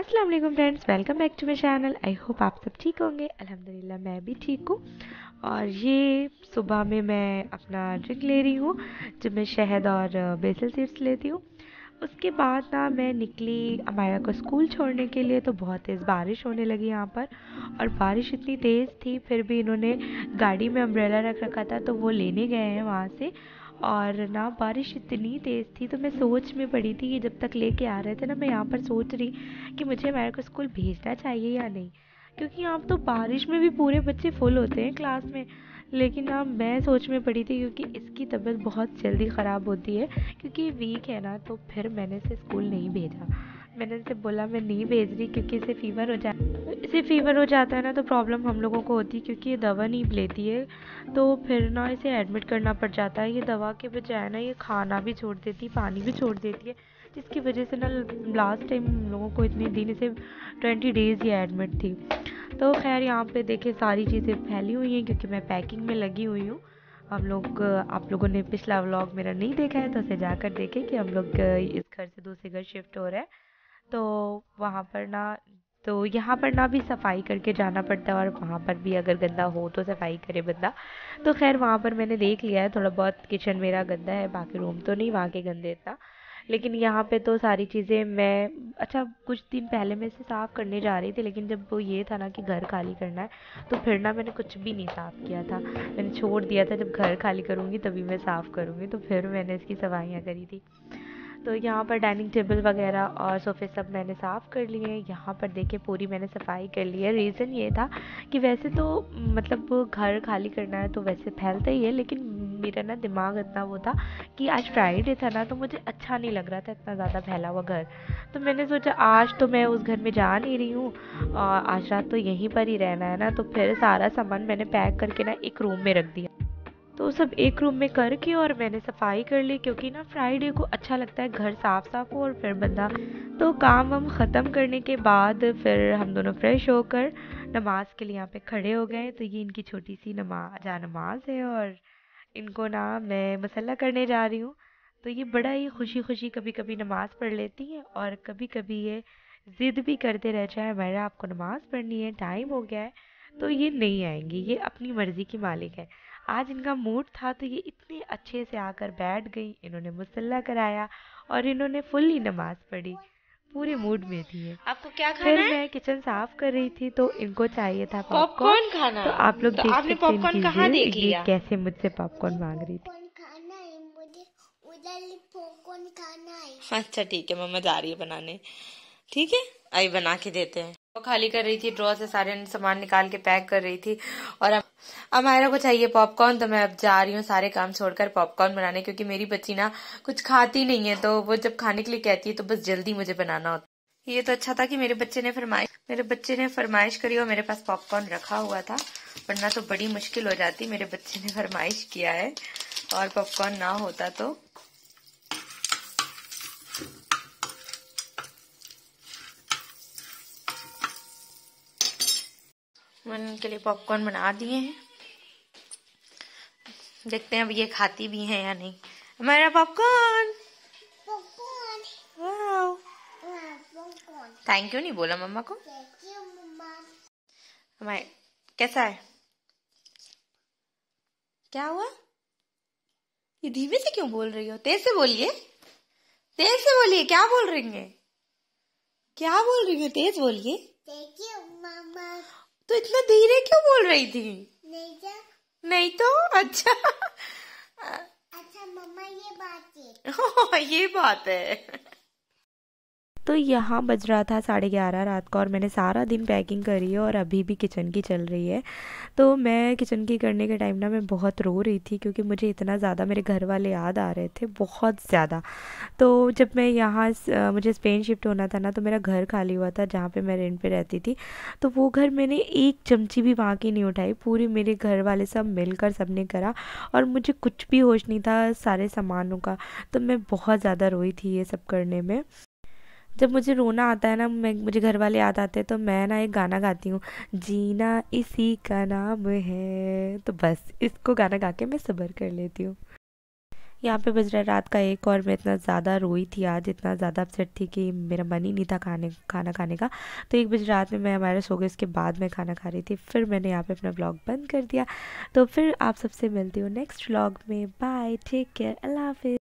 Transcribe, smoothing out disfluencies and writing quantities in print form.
अस्सलाम वालेकुम friends, welcome back to my channel. I hope आप सब ठीक होंगे। अल्हम्दुलिल्लाह मैं भी ठीक हूँ। और ये सुबह में मैं अपना ड्रिंक ले रही हूँ, जब मैं शहद और बेसल सीड्स लेती हूँ। उसके बाद ना मैं निकली अमायरा को स्कूल छोड़ने के लिए, तो बहुत तेज़ बारिश होने लगी यहाँ पर। और बारिश इतनी तेज़ थी, फिर भी इन्होंने गाड़ी में अम्ब्रेला रख रखा था, तो वो लेने गए हैं वहाँ से। और ना बारिश इतनी तेज़ थी, तो मैं सोच में पड़ी थी कि जब तक लेके आ रहे थे ना, मैं यहाँ पर सोच रही कि मुझे अमायरा को स्कूल भेजना चाहिए या नहीं। क्योंकि यहाँ तो बारिश में भी पूरे बच्चे फुल होते हैं क्लास में। लेकिन ना मैं सोच में पड़ी थी, क्योंकि इसकी तबीयत बहुत जल्दी ख़राब होती है, क्योंकि वीक है ना। तो फिर मैंने इसे स्कूल नहीं भेजा। मैंने इसे बोला मैं नहीं भेज रही, क्योंकि इसे फीवर हो जाता है ना, तो प्रॉब्लम हम लोगों को होती है, क्योंकि ये दवा नहीं लेती है। तो फिर ना इसे एडमिट करना पड़ जाता है। ये दवा के बजाय ना ये खाना भी छोड़ देती, पानी भी छोड़ देती है, जिसकी वजह से ना लास्ट टाइम हम लोगों को इतने दिन इसे 20 डेज़ ये एडमिट थी। तो खैर यहाँ पे देखिए सारी चीज़ें फैली हुई हैं, क्योंकि मैं पैकिंग में लगी हुई हूँ। आप लोगों ने पिछला व्लॉग मेरा नहीं देखा है, तो उसे जाकर देखें कि हम लोग इस घर से दूसरे घर शिफ्ट हो रहे हैं। तो वहाँ पर ना तो यहाँ पर ना भी सफाई करके जाना पड़ता है, और वहाँ पर भी अगर गंदा हो तो सफाई करे बंदा। तो खैर वहाँ पर मैंने देख लिया है, थोड़ा बहुत किचन मेरा गंदा है, बाकी रूम तो नहीं वहाँ के गंदे इतना। लेकिन यहाँ पे तो सारी चीज़ें मैं कुछ दिन पहले मैं इसे साफ़ करने जा रही थी, लेकिन जब वो ये था ना कि घर खाली करना है, तो फिर ना मैंने कुछ भी नहीं साफ़ किया था। मैंने छोड़ दिया था, जब घर खाली करूँगी तभी मैं साफ़ करूँगी, तो फिर मैंने इसकी सफाइयाँ करी थी। तो यहाँ पर डाइनिंग टेबल वगैरह और सोफ़े सब मैंने साफ़ कर लिए हैं। यहाँ पर देखिए पूरी मैंने सफाई कर ली है। रीज़न ये था कि वैसे तो मतलब घर खाली करना है तो वैसे फैलता ही है, लेकिन मेरा ना दिमाग इतना वो था कि आज फ्राइडे था ना, तो मुझे अच्छा नहीं लग रहा था इतना ज़्यादा फैला हुआ घर। तो मैंने सोचा आज तो मैं उस घर में जा नहीं रही हूँ, और आज रात तो यहीं पर ही रहना है ना। तो फिर सारा सामान मैंने पैक करके ना एक रूम में रख दिया। तो सब एक रूम में करके और मैंने सफाई कर ली, क्योंकि ना फ्राइडे को अच्छा लगता है घर साफ साफ हो और फिर बंदा। तो काम हम ख़त्म करने के बाद फिर हम दोनों फ्रेश होकर नमाज के लिए यहाँ पे खड़े हो गए। तो ये इनकी छोटी सी नमाज है, और इनको ना मैं मसल्ला करने जा रही हूँ। तो ये बड़ा ही खुशी खुशी कभी कभी नमाज पढ़ लेती हैं, और कभी कभी ये ज़िद भी करते रह जाए, मेरा आपको नमाज पढ़नी है, टाइम हो गया है। तो ये नहीं आएंगी, ये अपनी मर्ज़ी की मालिक है। आज इनका मूड था, तो ये इतने अच्छे से आकर बैठ गई, इन्होंने मुसल्ला कराया और इन्होंने फुल्ली नमाज पढ़ी। पूरे मूड में थी ये। आपको क्या खाना फिर है? मैं किचन साफ कर रही थी, तो इनको चाहिए था पॉपकॉर्न। पॉपकॉर्न खाना। तो आप लोग तो देख आपने सकते हैं पॉपकॉर्न इनकी कहाँ देख जिद, ये लिया? कैसे मुझसे पॉपकॉर्न मांग रही थी। पॉपकॉर्न खाना है मुझे, उधर पॉपकॉर्न खाना है। अच्छा ठीक है, मम्मा जा रही है बनाने। ठीक है, अभी बना के देते हैं। वो खाली कर रही थी, ड्रॉ से सारे सामान निकाल के पैक कर रही थी। और अब अमायरा को चाहिए पॉपकॉर्न, तो मैं अब जा रही हूँ सारे काम छोड़कर पॉपकॉर्न बनाने, क्योंकि मेरी बच्ची ना कुछ खाती नहीं है, तो वो जब खाने के लिए कहती है तो बस जल्दी मुझे बनाना होता है। ये तो अच्छा था कि मेरे बच्चे ने फरमाइश करी और मेरे पास पॉपकॉर्न रखा हुआ था, वरना तो बड़ी मुश्किल हो जाती। मेरे बच्चे ने फरमाइश किया है और पॉपकॉर्न ना होता तो। मैंने उनके लिए पॉपकॉर्न बना दिए हैं, देखते हैं अब ये खाती भी हैं या नहीं। हमारा पॉपकॉर्न, वाओ, थैंक यू नहीं बोला मम्मा को। हमारे कैसा है? क्या हुआ? ये धीमे से क्यों बोल रही हो? तेज से बोलिए, तेज से बोलिए। क्या बोल रही है? क्या बोल रही हो? तेज बोलिए। तो इतना धीरे क्यों बोल रही थी? नहीं तो अच्छा। अच्छा मम्मा ये बात है। ये बात है। तो यहाँ बज रहा था 11:30 रात का, और मैंने सारा दिन पैकिंग करी है और अभी भी किचन की चल रही है। तो मैं किचन की करने के टाइम ना मैं बहुत रो रही थी, क्योंकि मुझे इतना ज़्यादा मेरे घर वाले याद आ रहे थे, बहुत ज़्यादा। तो जब मैं मुझे स्पेन शिफ्ट होना था ना, तो मेरा घर खाली हुआ था जहाँ पे मैं रेंट पे रहती थी। तो वो घर मैंने एक चमची भी वहाँ की नहीं उठाई, पूरी मेरे घर वाले सब मिलकर सबने करा, और मुझे कुछ भी होश नहीं था सारे सामानों का। तो मैं बहुत ज़्यादा रोई थी ये सब करने में। जब मुझे रोना आता है ना, मुझे घर वाले याद आते हैं, तो मैं ना एक गाना गाती हूँ, जीना इसी का नाम है। तो बस इसको गाना गा के मैं सब्र कर लेती हूँ। यहाँ पे बज रहा है रात का 1 और मैं इतना ज़्यादा रोई थी आज, इतना ज़्यादा अपसेट थी कि मेरा मन ही नहीं था खाना खाने का। तो 1 बजे रात में मैं हमारे सो गए, इसके बाद मैं खाना खा रही थी। फिर मैंने यहाँ पे अपना व्लॉग बंद कर दिया। तो फिर आप सबसे मिलती हूँ नेक्स्ट व्लॉग में। बाय, टेक केयर, अल्लाह हाफिज़।